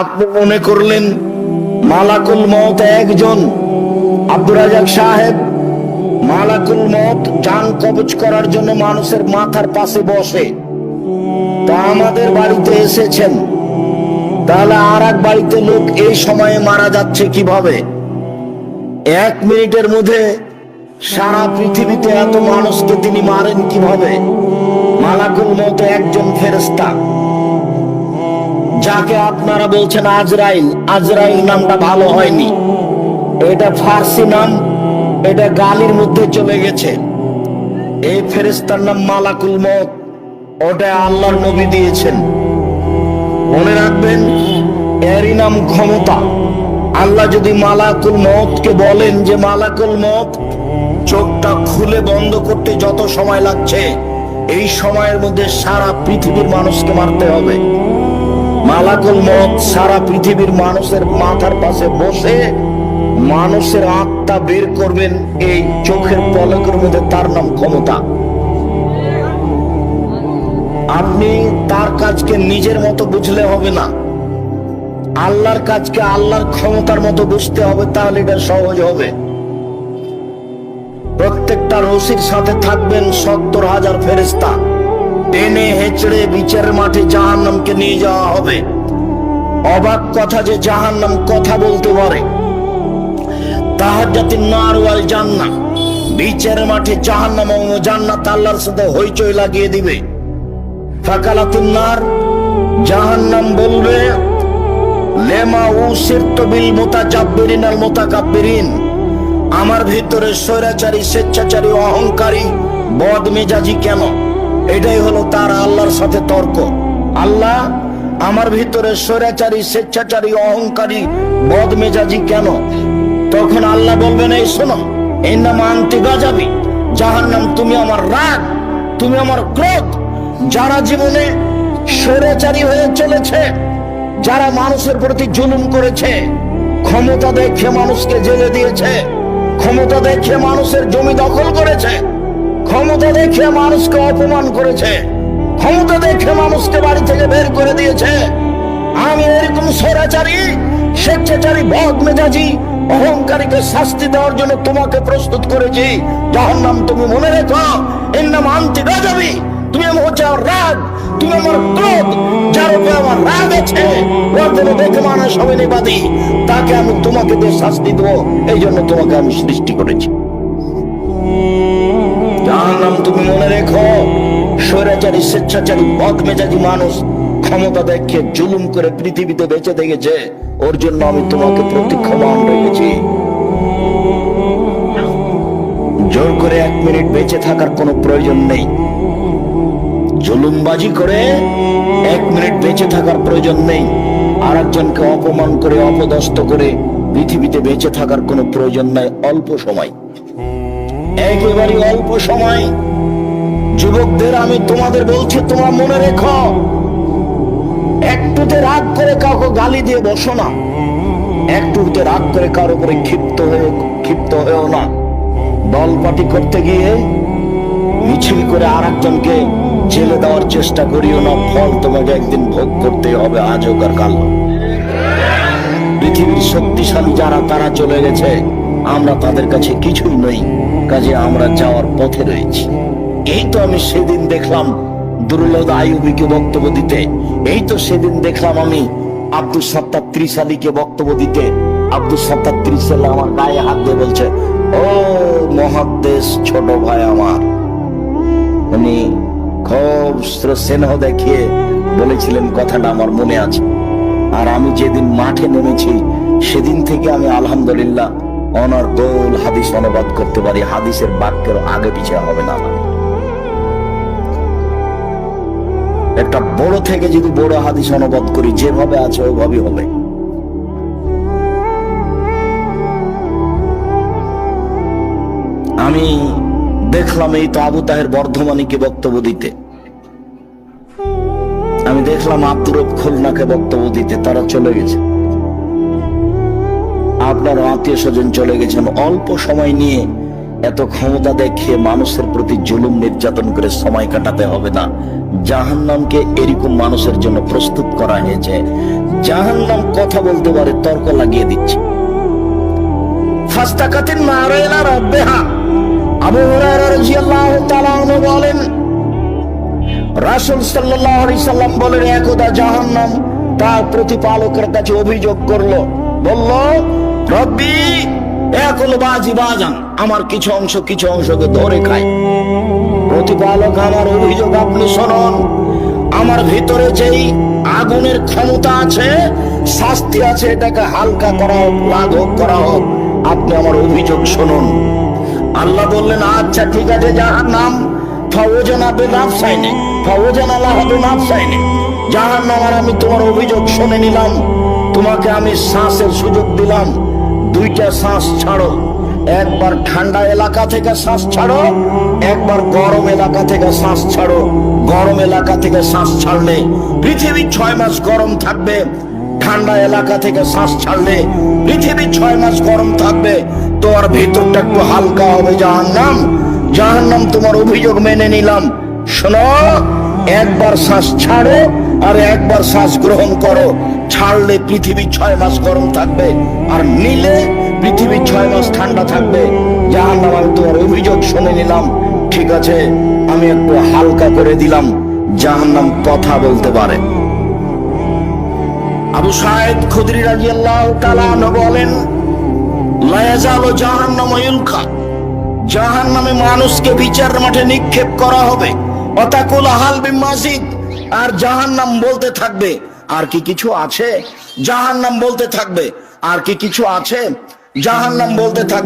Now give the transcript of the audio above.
আপনি মনে করলেন মালাকুল মউত একজন, আব্দুর রাজাক সাহেব। মালাকুল মউত জান কবজ করার জন্য মানুষের মাথার পাশে বসে। তা আমাদের বাড়িতে এসেছেন, তাহলে আর এক বাড়িতে লোক এই সময়ে মারা যাচ্ছে কিভাবে? 1 মিনিটের মধ্যে সারা পৃথিবীতে এত মানুষকে তিনি মারেন কিভাবে? মালাকুল মউত একজন ফেরেশতা, যাকে আপনারা বলছেন আজরাইল। আজরাইল নামটা ভালো হয়নি, এটা ফার্সি নাম, এটা গালির মধ্যে চলে গেছে। এই ফেরেশতার নাম মালাকুল মউত, ওটা আল্লাহর নবী দিয়েছেন। মনে রাখবেন, এরই নাম ক্ষমতা। আল্লাহ যদি মালাকুল মউতকে বলেন যে মালাকুল মউত চোখটা খুলে বন্ধ করতে যত সময় লাগছে, এই সময়ের মধ্যে সারা পৃথিবীর মানুষকে মারতে হবে, মালাকুল মউত সারা পৃথিবীর মানুষের মাথার পাশে বসে মানুষের আত্মা বের করবেন এই চোখের পলকের মধ্যে। তার নাম ক্ষমতা। আপনি তার কাজকে নিজের মতো বুঝলে হবে না, আল্লাহর কাজকে আল্লাহর ক্ষমতার মতো বুঝতে হবে, তাহলে এটা সহজ হবে। প্রত্যেকটা রশির সাথে থাকবেন 70,000 ফেরেশতা। টেনে হেঁচড়ে বিচারের মাঠে জাহান্নামকে নিয়ে যাওয়া হবে। অবাক কথা যে জাহান্নাম কথা বলতে পারে। তাহাজ্জাতিন নার ওয়াল জান্নাহ, বিচারের মাঠে জাহান্নাম ও জান্নাত আল্লাহর সাথে হইচই লাগিয়ে দিবে। ফাকালাতুন নার, জাহান্নাম বলবে, লেমা উসিরতু বিল মুতাজাব্বিরিন আল মুতাকাব্বিরিন, আমার ভিতরে স্বৈরাচারী, স্বেচ্ছাচারী, অহংকারী, বদমেজাজি কেন? এটাই হলো তার আল্লাহর সাথে তর্ক। আল্লাহ, আমার ভিতরে স্বৈরাচারী, স্বেচ্ছাচারী, অহংকারী, বদমেজাজি কেন? তখন আল্লাহ বলবেন, এই শোনো, এর নাম আনতি গাজাবি। জাহান্নাম, তুমি আমার রাগ, তুমি আমার ক্রোধ। যারা জীবনে স্বৈরাচারী হয়ে চলেছে, যারা মানুষের প্রতি জুলুম করেছে, ক্ষমতা দেখে মানুষকে জেলে দিয়েছে, ক্ষমতা দেখে মানুষের জমি দখল করেছে, ক্ষমতা দেখে মানুষকে অপমান করেছে, ক্ষমতা দেখে মানুষকে বাড়ি থেকে বের করে দিয়েছে, আমি এরকম স্বৈরাচারী, স্বেচ্ছাচারী, বদমেজাজি, অহংকারীকে শাস্তি দেওয়ার জন্য তোমাকে প্রস্তুত করেছি। জাহান্নাম, তুমি মনে রেখো, এর নাম আনতি গাজাবি। তুমি হচ্ছে আমার রাগ, তুমি আমার ক্রোধ। যার উপরে আমার রাগ আছে, ওর জন্য দেখে মানুষ হবে নিবাদী, তাকে আমি তোমাকে দিয়ে শাস্তি দেবো। এই জন্য তোমাকে আমি সৃষ্টি করেছি। জাহান্নাম, তুমি মনে রেখো, স্বৈরাচারী, স্বেচ্ছাচারী, বদমেজাজি মানুষ ক্ষমতা দেখে জুলুম করে পৃথিবীতে বেঁচে দেখেছে, ওর জন্য আমি তোমাকে প্রতীক্ষমান রেখেছি। জোর করে 1 মিনিট বেঁচে থাকার কোনো প্রয়োজন নেই। জুলুমবাজি করে 1 মিনিট বেঁচে থাকার প্রয়োজন নেই। আর একজনকে অপমান করে, অপদস্থ করে পৃথিবীতে বেঁচে থাকার কোনো প্রয়োজন নাই। অল্প সময়, একেবারে অল্প সময়। যুবকদের আমি তোমাদের বলছি, তোমরা মনে রেখো, একটুতে রাগ করে কাউকে গালি দিয়ে বসো না, একটুতে রাগ করে কারোর উপরে ক্ষিপ্ত হয়েও না। দল পার্টি করতে গিয়ে মিছিল করে আর একজনকে জেলে দেওয়ার চেষ্টা করিও না। ফল তোমাকে একদিন ভোগ করতে হবে, আজ হোক আর কাল। পৃথিবীর শক্তিশালী যারা, তারা চলে গেছে, আমরা তাদের কাছে কিছুই নই, কাজে আমরা যাওয়ার পথে রয়েছি। এই তো আমি সেদিন দেখলাম দুরুলদ আইয়ুবীকে বক্তব্য দিতে, এই তো সেদিন দেখলাম আমি আব্দুল সাত্তার ত্রিশালীকে বক্তব্য দিতে। আব্দুল সাত্তার ত্রিশালী আমার গায়ে হাত দিয়ে বলছে, ও মহাদ্দেশ ছোট ভাই আমার। উনি খুব স্নেহ দেখিয়ে বলেছিলেন, কথাটা আমার মনে আছে। আর আমি যেদিন মাঠে নেমেছি, সেদিন থেকে আমি আলহামদুলিল্লাহ অনর্গল হাদিস অনুবাদ করতে পারি। হাদিসের বাক্যের আগে পিছিয়ে হবে না। একটা বড় থেকে যদি বড় হাদিস অনুবাদ করি, যেভাবে আছে ওইভাবেই হবে। আমি দেখলাম এই তো আবু তাহের বর্ধমানীকে বক্তব্য দিতে, আমি দেখলাম আব্দুর রব খুলনাকে বক্তব্য দিতে। তারা চলে গেছে, আপনার আত্মীয় স্বজন চলে গেছেন। অল্প সময় নিয়ে এত ক্ষমতা দেখিয়ে মানুষের প্রতি জুলুম নির্যাতন করে সময় কাটাতে হবে না। জাহান্নামকে এরকম মানুষের জন্য প্রস্তুত করা হয়েছে। জাহান্নাম কথা বলতে পারে, তর্ক লাগিয়ে দিচ্ছে। ফাস্তাকাতিন নারু ইলা রাব্বিহা, আবু হুরায়রা রাদিয়াল্লাহু তাআলা আনহু বলেন, রাসূল সাল্লাল্লাহু আলাইহি সাল্লাম বলেন, একদা জাহান্নাম তার প্রতিপালকের কাছে অভিযোগ করলো, বলল, রব্বি একুল বাজি বাজান, আমার কিছু অংশকে ধরে খায়। প্রতিপালক, আমার অভিযোগ আপনি শুনুন, আমার ভিতরে যেই আগুনের ক্ষমতা আছে, শাস্তি আছে, এটাকে হালকা করা হোক, লাঘব করা হোক, আপনি আমার অভিযোগ শুনুন। আল্লাহ বললেন, আচ্ছা ঠিক আছে জাহান্নাম, ফাওজানা বিনাফসাইনি ফাওজানা লাহা বিনাফসাইনি, জাহান্নাম আর আমি তোমার অভিযোগ শুনে নিলাম, তোমাকে আমি শ্বাসের সুযোগ দিলাম, দুইটা শ্বাস ছাড়ো, একবার ঠান্ডা এলাকা থেকে শ্বাস ছাড়ো, একবার গরম এলাকা থেকে শ্বাস ছাড়ো। গরম এলাকা থেকে শ্বাস ছাড়লে পৃথিবী 6 মাস গরম থাকবে, ঠান্ডা এলাকা থেকে শ্বাস ছাড়লে পৃথিবী 6 মাস গরম থাকবে, তোমার ভিতরটা একটু হালকা হবে। জাহান্নাম, জাহান্নাম তোমার অভিযোগ মেনে নিলাম, শোনো, একবার শ্বাস ছাড়ো আর একবার শ্বাস গ্রহণ করো। ছাড়লে পৃথিবী 6 মাস গরম থাকবে, আর নিলে পৃথিবী 6 মাস ঠান্ডা থাকবে। জাহান্নাম, আমি তোমার অভিযোগ শুনে নিলাম, ঠিক আছে, আমি একটু হালকা করে দিলাম। জাহান্নাম কথা বলতে পারে। আবু সাঈদ খুদরি রাদিয়াল্লাহু তাআলা আনহু বলেন, লা ইয়াজালু জাহান্নামু ইউলকা, জাহান্নামে মানুষকে বিচারের মাঠে নিক্ষেপ করা হবে। ওয়াতাকুল হাল বিমাজিদ, আর জাহান্নাম বলতে থাকবে, আর কি কিছু আছে? জাহান্নাম বলতে থাকবে, আর কি কিছু আছে? জাহান্নাম বলতে থাকবে।